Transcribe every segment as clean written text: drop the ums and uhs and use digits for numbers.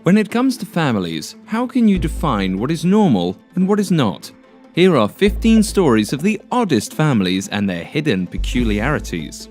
When it comes to families, how can you define what is normal and what is not? Here are 15 stories of the oddest families and their hidden peculiarities.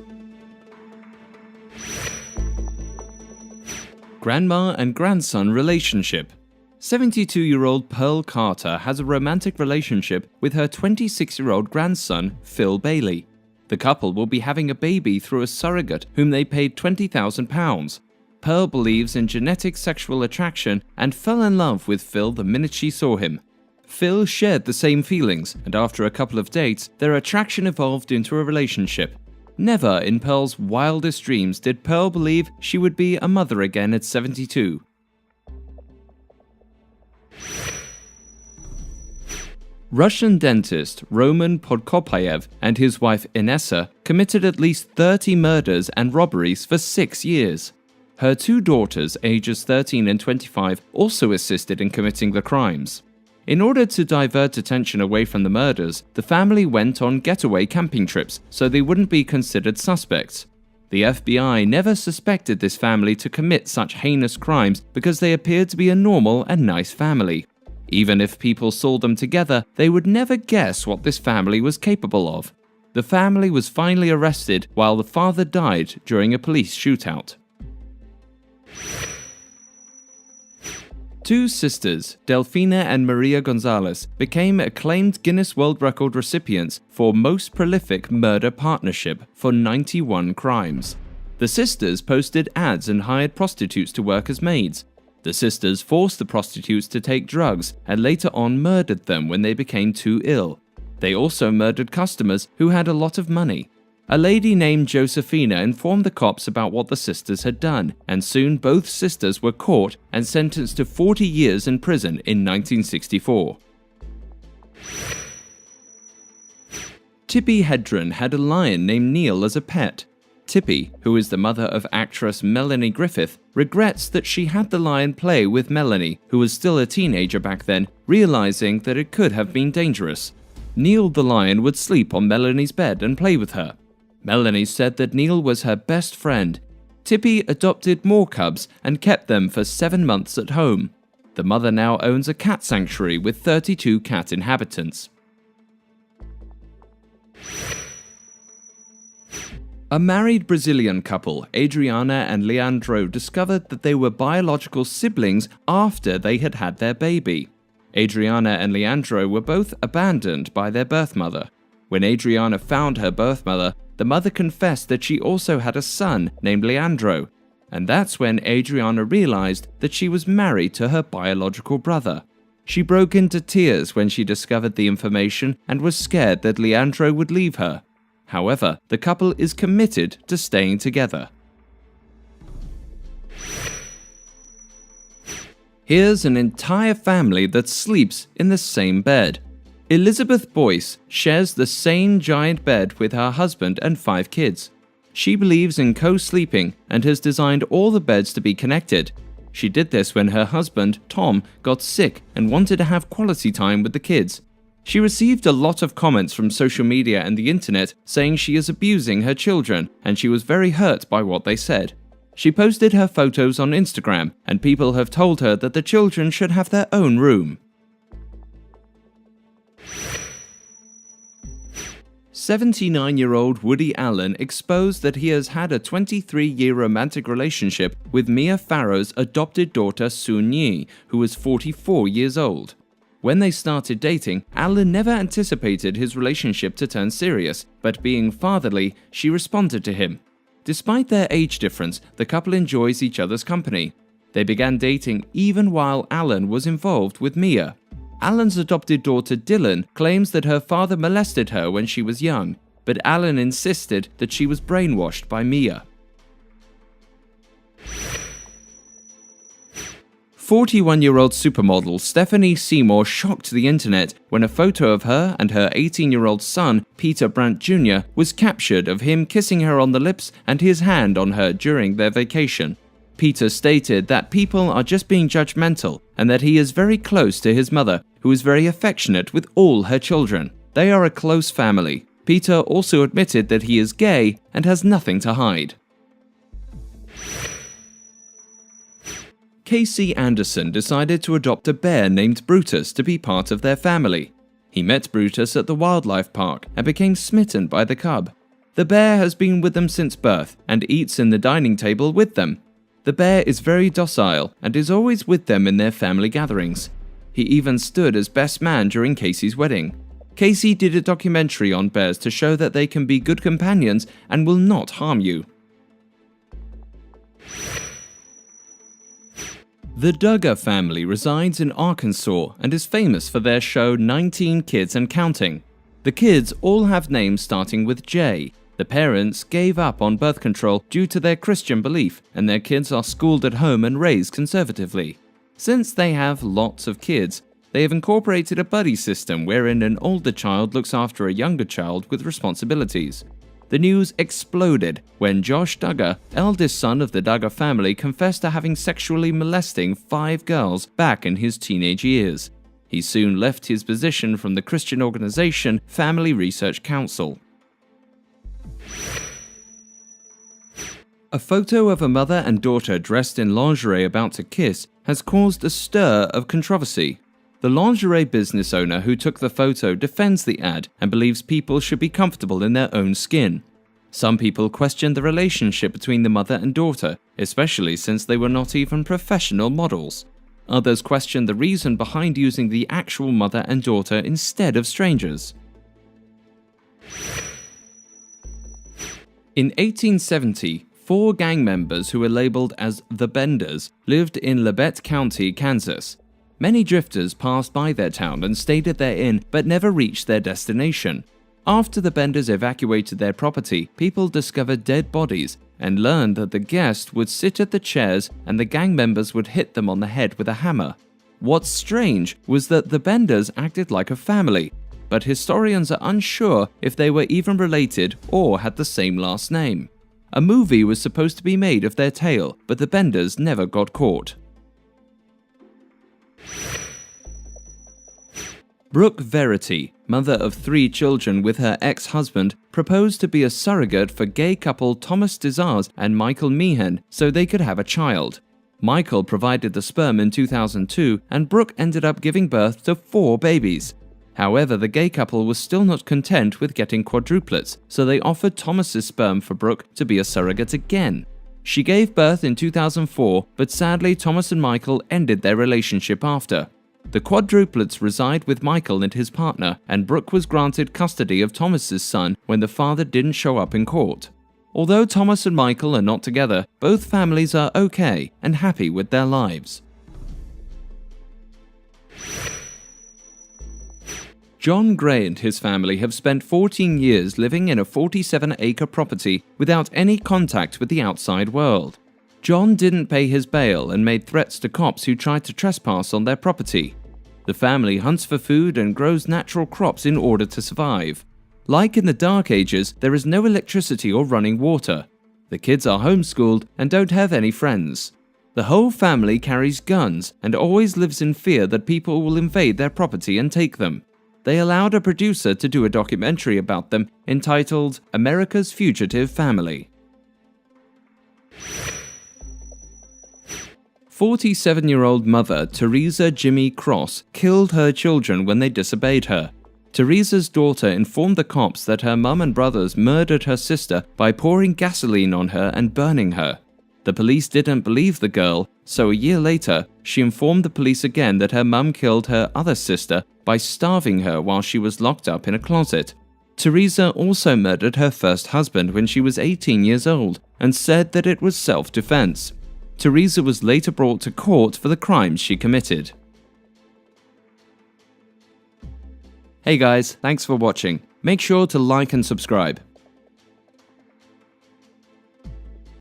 Grandma and grandson relationship. 72-year-old Pearl Carter has a romantic relationship with her 26-year-old grandson, Phil Bailey. The couple will be having a baby through a surrogate whom they paid £20,000. Pearl believes in genetic sexual attraction and fell in love with Phil the minute she saw him. Phil shared the same feelings, and after a couple of dates, their attraction evolved into a relationship. Never in Pearl's wildest dreams did Pearl believe she would be a mother again at 72. Russian dentist Roman Podkopayev and his wife Inessa committed at least 30 murders and robberies for 6 years. Her two daughters, ages 13 and 25, also assisted in committing the crimes. In order to divert attention away from the murders, the family went on getaway camping trips so they wouldn't be considered suspects. The FBI never suspected this family to commit such heinous crimes because they appeared to be a normal and nice family. Even if people saw them together, they would never guess what this family was capable of. The family was finally arrested while the father died during a police shootout. Two sisters, Delfina and Maria Gonzalez, became acclaimed Guinness World Record recipients for most prolific murder partnership for 91 crimes. The sisters posted ads and hired prostitutes to work as maids. The sisters forced the prostitutes to take drugs and later on murdered them when they became too ill. They also murdered customers who had a lot of money. A lady named Josefina informed the cops about what the sisters had done, and soon both sisters were caught and sentenced to 40 years in prison in 1964. Tippi Hedren had a lion named Neil as a pet. Tippi, who is the mother of actress Melanie Griffith, regrets that she had the lion play with Melanie, who was still a teenager back then, realizing that it could have been dangerous. Neil the lion would sleep on Melanie's bed and play with her. Melanie said that Neil was her best friend. Tippi adopted more cubs and kept them for 7 months at home. The mother now owns a cat sanctuary with 32 cat inhabitants. A married Brazilian couple, Adriana and Leandro, discovered that they were biological siblings after they had had their baby. Adriana and Leandro were both abandoned by their birth mother. When Adriana found her birth mother, the mother confessed that she also had a son named Leandro, and that's when Adriana realized that she was married to her biological brother. She broke into tears when she discovered the information and was scared that Leandro would leave her. However, the couple is committed to staying together. Here's an entire family that sleeps in the same bed. Elizabeth Boyce shares the same giant bed with her husband and 5 kids. She believes in co-sleeping and has designed all the beds to be connected. She did this when her husband, Tom, got sick and wanted to have quality time with the kids. She received a lot of comments from social media and the internet saying she is abusing her children, and she was very hurt by what they said. She posted her photos on Instagram, and people have told her that the children should have their own room. 79-year-old Woody Allen exposed that he has had a 23-year romantic relationship with Mia Farrow's adopted daughter Soon Yi, who is 44 years old. When they started dating, Allen never anticipated his relationship to turn serious, but being fatherly, she responded to him. Despite their age difference, the couple enjoys each other's company. They began dating even while Allen was involved with Mia. Allen's adopted daughter Dylan claims that her father molested her when she was young, but Allen insisted that she was brainwashed by Mia. 41-year-old supermodel Stephanie Seymour shocked the internet when a photo of her and her 18-year-old son, Peter Brandt Jr., was captured of him kissing her on the lips and his hand on her during their vacation. Peter stated that people are just being judgmental and that he is very close to his mother, who is very affectionate with all her children. They are a close family. Peter also admitted that he is gay and has nothing to hide. Casey Anderson decided to adopt a bear named Brutus to be part of their family. He met Brutus at the wildlife park and became smitten by the cub. The bear has been with them since birth and eats in the dining table with them. The bear is very docile and is always with them in their family gatherings. He even stood as best man during Casey's wedding. Casey did a documentary on bears to show that they can be good companions and will not harm you. The Duggar family resides in Arkansas and is famous for their show 19 Kids and Counting. The kids all have names starting with J. The parents gave up on birth control due to their Christian belief, and their kids are schooled at home and raised conservatively. Since they have lots of kids, they have incorporated a buddy system wherein an older child looks after a younger child with responsibilities. The news exploded when Josh Duggar, eldest son of the Duggar family, confessed to having sexually molesting 5 girls back in his teenage years. He soon left his position from the Christian organization Family Research Council. A photo of a mother and daughter dressed in lingerie about to kiss has caused a stir of controversy. The lingerie business owner who took the photo defends the ad and believes people should be comfortable in their own skin. Some people question the relationship between the mother and daughter, especially since they were not even professional models. Others question the reason behind using the actual mother and daughter instead of strangers. In 1870, 4 gang members who were labeled as the Benders lived in Labette County, Kansas. Many drifters passed by their town and stayed at their inn but never reached their destination. After the Benders evacuated their property, people discovered dead bodies and learned that the guests would sit at the chairs and the gang members would hit them on the head with a hammer. What's strange was that the Benders acted like a family, but historians are unsure if they were even related or had the same last name. A movie was supposed to be made of their tale, but the Benders never got caught. Brooke Verity, mother of 3 children with her ex-husband, proposed to be a surrogate for gay couple Thomas Desars and Michael Meehan so they could have a child. Michael provided the sperm in 2002 and Brooke ended up giving birth to 4 babies. However, the gay couple was still not content with getting quadruplets, so they offered Thomas's sperm for Brooke to be a surrogate again. She gave birth in 2004, but sadly Thomas and Michael ended their relationship after. The quadruplets reside with Michael and his partner, and Brooke was granted custody of Thomas's son when the father didn't show up in court. Although Thomas and Michael are not together, both families are okay and happy with their lives. John Gray and his family have spent 14 years living in a 47-acre property without any contact with the outside world. John didn't pay his bail and made threats to cops who tried to trespass on their property. The family hunts for food and grows natural crops in order to survive. Like in the Dark Ages, there is no electricity or running water. The kids are homeschooled and don't have any friends. The whole family carries guns and always lives in fear that people will invade their property and take them. They allowed a producer to do a documentary about them entitled America's Fugitive Family. 47-year-old mother Teresa Jimmy Cross killed her children when they disobeyed her. Teresa's daughter informed the cops that her mum and brothers murdered her sister by pouring gasoline on her and burning her. The police didn't believe the girl, so a year later, she informed the police again that her mum killed her other sister by starving her while she was locked up in a closet. Teresa also murdered her first husband when she was 18 years old and said that it was self-defense. Teresa was later brought to court for the crimes she committed. Hey guys, thanks for watching. Make sure to like and subscribe.